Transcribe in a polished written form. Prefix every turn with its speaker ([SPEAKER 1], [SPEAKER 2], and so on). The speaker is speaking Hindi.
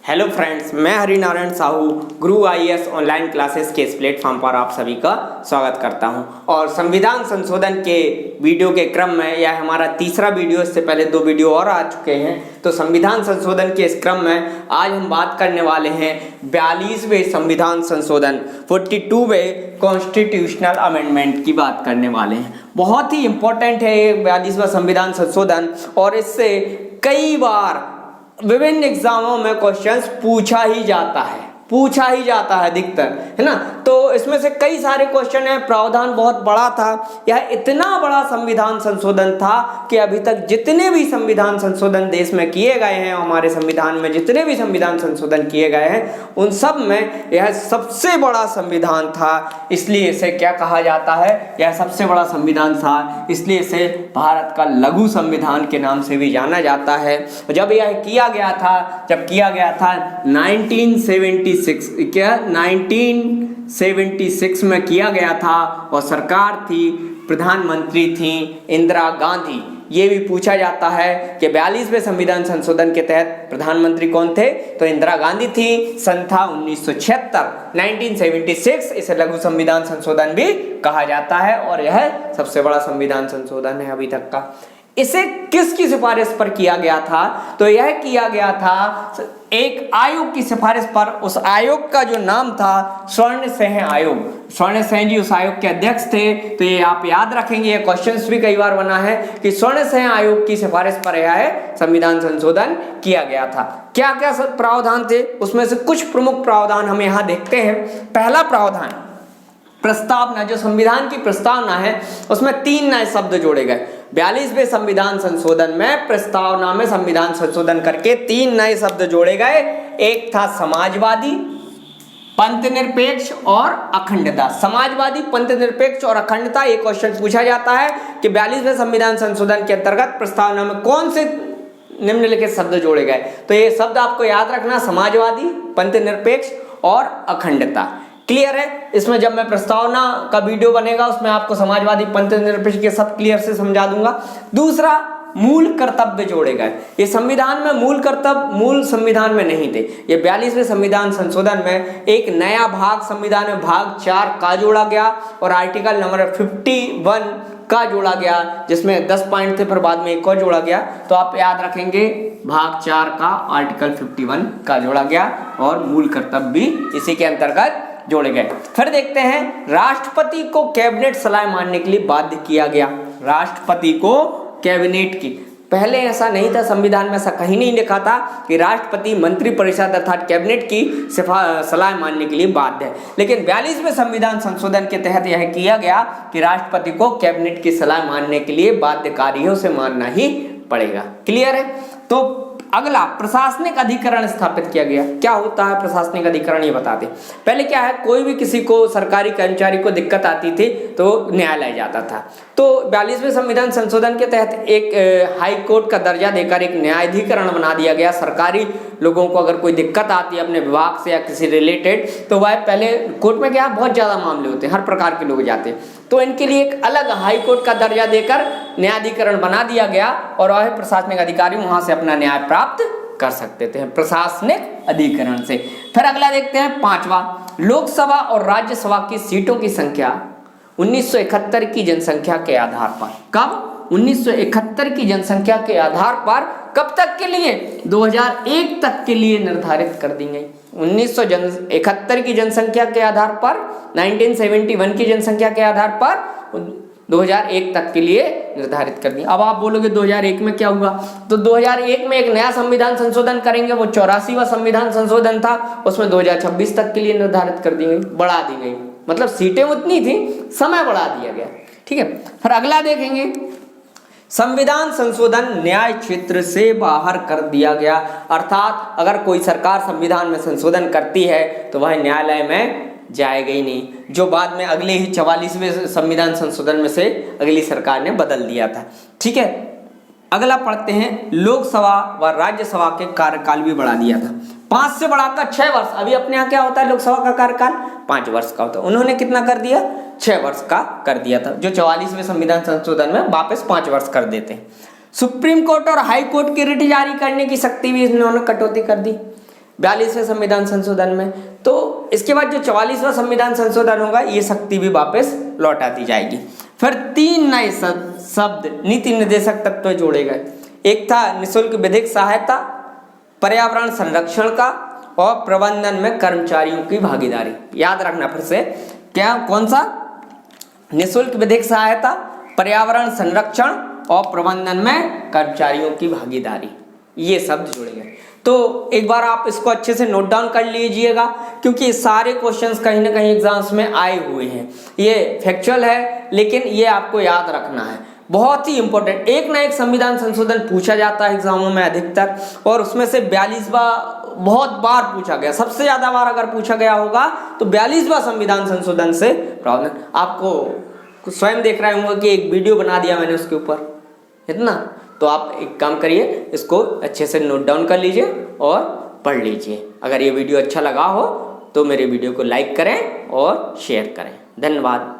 [SPEAKER 1] हेलो फ्रेंड्स, मैं हरिनारायण साहू गुरु आईएएस ऑनलाइन क्लासेस के इस प्लेटफॉर्म पर आप सभी का स्वागत करता हूं। और संविधान संशोधन के वीडियो के क्रम में यह हमारा तीसरा वीडियो, इससे पहले 2 वीडियो और आ चुके हैं। तो संविधान संशोधन के इस क्रम में आज हम बात करने वाले हैं 42वें संविधान संशोधन 42वें कॉन्स्टिट्यूशनल अमेंडमेंट की बात करने वाले हैं। बहुत ही इंपॉर्टेंट है ये 42वां संविधान संशोधन, और इससे कई बार विभिन्न एग्जामों में क्वेश्चंस पूछा ही जाता है अधिकतर, है ना। तो इसमें से कई सारे क्वेश्चन हैं। प्रावधान बहुत बड़ा था, यह इतना बड़ा संविधान संशोधन था कि अभी तक जितने भी संविधान संशोधन देश में किए गए हैं, हमारे संविधान में जितने भी संविधान संशोधन किए गए हैं, उन सब में यह सबसे बड़ा संविधान था। इसलिए इसे क्या कहा जाता है, यह सबसे बड़ा संविधान था, इसलिए इसे भारत का लघु संविधान के नाम से भी जाना जाता है। जब यह किया गया था 1976 में किया गया था, और सरकार थी, प्रधानमंत्री थी इंदिरा गांधी। ये भी पूछा जाता है कि 42वें संविधान संशोधन के तहत प्रधानमंत्री कौन थे, तो इंदिरा गांधी थी। सन था 1976 इसे लघु संविधान संशोधन भी कहा जाता है, और यह सबसे बड़ा संविधान संशोधन है अभी तक का। इसे किसकी सिफारिश पर किया गया था, तो यह किया गया था एक आयोग की सिफारिश पर। उस आयोग का जो नाम था स्वर्ण सिंह आयोग। स्वर्ण सिंह जी उस आयोग के अध्यक्ष थे। तो ये आप याद रखेंगे, ये क्वेश्चंस भी कई बार बना है कि स्वर्ण सिंह आयोग की सिफारिश पर यह संविधान संशोधन किया गया था। क्या क्या प्रावधान थे, उसमें से कुछ प्रमुख प्रावधान हम यहाँ देखते हैं। पहला प्रावधान, प्रस्तावना। जो संविधान की प्रस्तावना है उसमें 3 नए शब्द जोड़े गए। 42वें संविधान संशोधन में प्रस्तावना में संविधान संशोधन करके 3 नए शब्द जोड़े गए। एक था समाजवादी, पंथ निरपेक्ष और अखंडता। समाजवादी, पंथ निरपेक्ष और अखंडता। एक क्वेश्चन पूछा जाता है कि 42वें संविधान संशोधन के अंतर्गत प्रस्तावना में कौन से निम्नलिखित शब्द जोड़े गए। तो ये शब्द आपको याद रखना, समाजवादी, पंथ निरपेक्ष और अखंडता। क्लियर है। इसमें जब मैं प्रस्तावना का वीडियो बनेगा उसमें आपको समाजवादी, पंथ निरपेक्ष के सब क्लियर से समझा दूंगा। दूसरा, मूल कर्तव्य जोड़े गए। ये संविधान में मूल कर्तव्य मूल संविधान में नहीं थे। ये 42वें संविधान संशोधन में एक नया भाग संविधान में भाग 4 का जोड़ा गया, और आर्टिकल नंबर 51 का जोड़ा गया, जिसमें 10 पॉइंट थे, फिर बाद में एक और जोड़ा गया। तो आप याद रखेंगे, भाग 4 का आर्टिकल 51 का जोड़ा गया, और मूल कर्तव्य भी इसी के अंतर्गत जोड़े गए। फिर देखते हैं, राष्ट्रपति को कैबिनेट सलाह मानने के लिए बाध्य किया गया। राष्ट्रपति को कैबिनेट की, पहले ऐसा नहीं था, संविधान में ऐसा कहीं नहीं लिखा था कि राष्ट्रपति मंत्रिपरिषद अर्थात कैबिनेट की सलाह मानने के लिए बाध्य है। लेकिन 42वें संविधान संशोधन के तहत यह किया गया कि राष्ट्रपति को कैबिनेट की सलाह मानने के लिए बाध्यकारी है, उसे मानना ही पड़ेगा। क्लियर है। तो अगला, प्रशासनिक अधिकरण स्थापित किया गया। क्या होता है प्रशासनिक अधिकरण, ये बताते। पहले क्या है, कोई भी किसी को, सरकारी कर्मचारी को दिक्कत आती थी तो न्यायालय जाता था। तो 42वें संविधान संशोधन के तहत एक हाई कोर्ट का दर्जा देकर एक न्यायाधिकरण बना दिया गया। सरकारी लोगों को अगर कोई दिक्कत आती है अपने विभाग से या किसी रिलेटेड, तो वह पहले कोर्ट में क्या बहुत ज़्यादा मामले होते हैं, हर प्रकार के लोग जाते हैं, तो इनके लिए एक अलग हाई कोर्ट का दर्जा देकर न्यायाधिकरण बना दिया गया, और वह प्रशासनिक अधिकारी वहां से अपना न्याय प्राप्त कर सकते थे प्रशासनिक अधिकरण से। फिर अगला देखते हैं, 5वां, लोकसभा और राज्यसभा की सीटों की संख्या 1971 की जनसंख्या के आधार पर। कब? 1971 की जनसंख्या के आधार पर। कब तक के लिए? 2001 तक के लिए निर्धारित कर दी गई। 1971 की जनसंख्या के आधार पर, 1971 की जनसंख्या के आधार पर 2001 तक के लिए निर्धारित कर दी। अब आप बोलोगे 2001 में क्या हुआ, तो 2001 में एक नया संविधान संशोधन करेंगे, वो 84वां संविधान संशोधन था, उसमें 2026 तक के लिए निर्धारित कर दी गई, बढ़ा दी गई। मतलब सीटें उतनी थी, समय बढ़ा दिया गया। ठीक है। फिर अगला देखेंगे, संविधान संशोधन न्याय क्षेत्र से बाहर कर दिया गया। अर्थात अगर कोई सरकार संविधान में संशोधन करती है तो वह न्यायालय में जाएगा ही नहीं, जो बाद में अगले ही 44वें संविधान संशोधन में से अगली सरकार ने बदल दिया था। ठीक है। अगला पढ़ते हैं, लोकसभा व राज्यसभा के कार्यकाल भी बढ़ा दिया था। 5 से बढ़ाकर 6 वर्ष। अभी अपने यहाँ क्या होता है, लोकसभा का कार्यकाल 5 वर्ष का होता है, उन्होंने कितना कर दिया, 6 वर्ष का कर दिया था, जो 44वें संविधान संशोधन में वापस 5 वर्ष कर देते हैं। सुप्रीम कोर्ट और हाई कोर्ट की रिट जारी करने की शक्ति भी इन्होंने कटौती कर दी। 42वें संविधान संशोधन में। तो इसके बाद जो 44वां संविधान संशोधन होगा ये शक्ति भी वापस लौटा दी जाएगी। फिर 3 नए शब्द नीति निर्देशक तत्व जोड़े गए। एक था निःशुल्क विधिक सहायता, पर्यावरण संरक्षण का और प्रबंधन में कर्मचारियों की भागीदारी। याद रखना फिर से, क्या कौन सा? निःशुल्क विधिक सहायता, पर्यावरण संरक्षण और प्रबंधन में कर्मचारियों की भागीदारी, ये शब्द जुड़े गए। तो एक बार आप इसको अच्छे से नोट डाउन कर लीजिएगा, क्योंकि सारे क्वेश्चंस कहीं ना कहीं एग्जाम्स में आए हुए हैं। ये फैक्चुअल है लेकिन ये आपको याद रखना है, बहुत ही इंपॉर्टेंट। एक ना एक संविधान संशोधन पूछा जाता है एग्जामों में अधिकतर, और उसमें से 42वां बहुत बार पूछा गया, सबसे ज्यादा बार अगर पूछा गया होगा तो 42वां संविधान संशोधन से प्रॉब्लम। आपको स्वयं देख रहे होंगे कि एक वीडियो बना दिया मैंने उसके ऊपर, इतना। तो आप एक काम करिए, इसको अच्छे से नोट डाउन कर लीजिए और पढ़ लीजिए। अगर ये वीडियो अच्छा लगा हो तो मेरे वीडियो को लाइक करें और शेयर करें। धन्यवाद।